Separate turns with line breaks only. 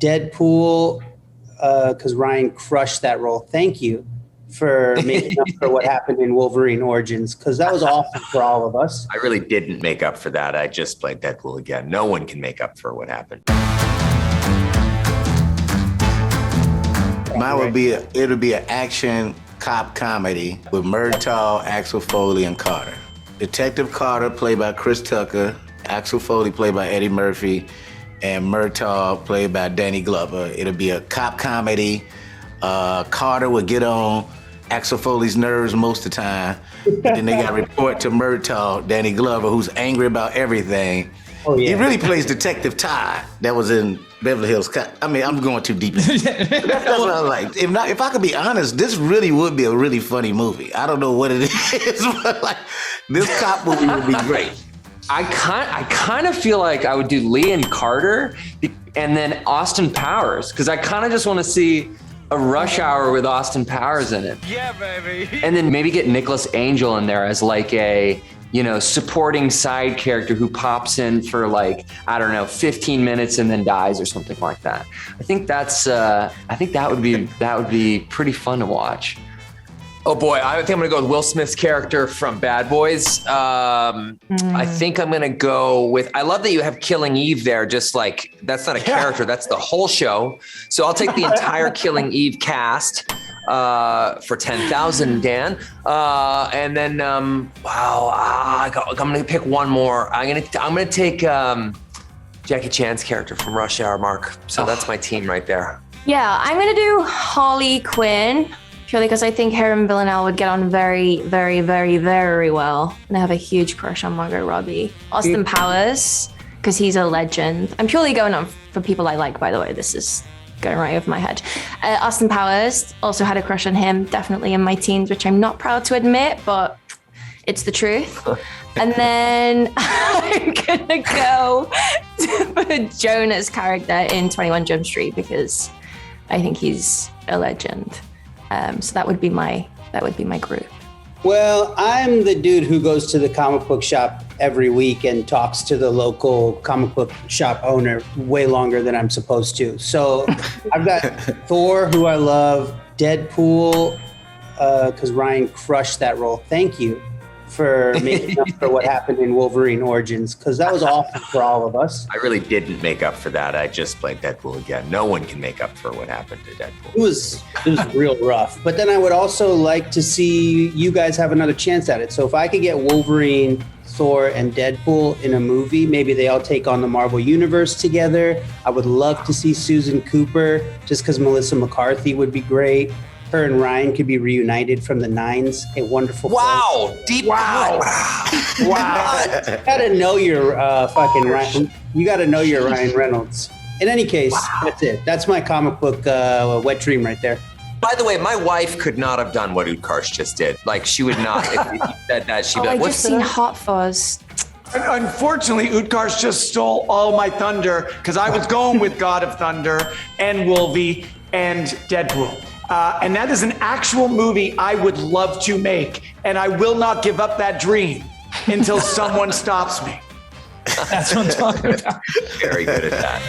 Deadpool, because Ryan crushed that role. Thank you for making up for what happened in Wolverine Origins, because that was awful for all of us.
I really didn't make up for that. I just played Deadpool again. No one can make up for what happened.
Mine would be it'll be an action cop comedy with Murtaugh, Axel Foley, and Carter. Detective Carter, played by Chris Tucker, Axel Foley, played by Eddie Murphy, and Murtaugh, played by Danny Glover. It'll be a cop comedy. Carter would get on Axel Foley's nerves most of the time. But then they got to report to Murtaugh, Danny Glover, who's angry about everything. Oh, yeah. He really plays Detective Todd that was in Beverly Hills Cop. I mean, I'm going too deep. That's what I like. If I could be honest, this really would be a really funny movie. I don't know what it is, but like this cop movie would be great.
I kind of feel like I would do Lee and Carter and then Austin Powers, because I kind of just want to see a Rush Hour with Austin Powers in it.
Yeah, baby.
And then maybe get Nicholas Angel in there as like a, supporting side character who pops in for like, I don't know, 15 minutes and then dies or something like that. I think that would be pretty fun to watch.
Oh boy, I think I'm gonna go with Will Smith's character from Bad Boys. I think I'm gonna go with, I love that you have Killing Eve there, just like, that's not a character, that's the whole show. So I'll take the entire Killing Eve cast for 10,000, Dan. And then, I'm gonna pick one more. I'm gonna take Jackie Chan's character from Rush Hour, Mark. So that's my team right there.
Yeah, I'm gonna do Harley Quinn. Purely because I think her and Villanelle would get on very, very, very, very well. And I have a huge crush on Margot Robbie. Austin Powers, because he's a legend. I'm purely going on for people I like, by the way. This is going right over my head. Austin Powers, also had a crush on him, definitely in my teens, which I'm not proud to admit, but it's the truth. And then I'm gonna go for Jonah's character in 21 Jump Street, because I think he's a legend. So that would be my group.
Well, I'm the dude who goes to the comic book shop every week and talks to the local comic book shop owner way longer than I'm supposed to. So I've got Thor, who I love, Deadpool, because Ryan crushed that role. Thank you for making up for what happened in Wolverine Origins, because that was awful for all of us.
I really didn't make up for that. I just played Deadpool again. No one can make up for what happened to Deadpool.
It was real rough. But then I would also like to see you guys have another chance at it. So if I could get Wolverine, Thor, and Deadpool in a movie, maybe they all take on the Marvel Universe together. I would love to see Susan Cooper, just because Melissa McCarthy would be great. Her and Ryan could be reunited from the 9s. A wonderful
film. Deep cut.
Wow. You gotta know your fucking Ryan. You gotta know your Ryan Reynolds. In any case, That's it. That's my comic book wet dream right there.
By the way, my wife could not have done what Utkarsh just did. Like, she would not, if you said that, she'd be like,
I just seen Hot Fuzz.
Unfortunately, Utkarsh just stole all my thunder, because I was going with God of Thunder and Wolvie and Deadpool. And that is an actual movie I would love to make, and I will not give up that dream until someone stops me.
That's what I'm talking about.
Very good at that.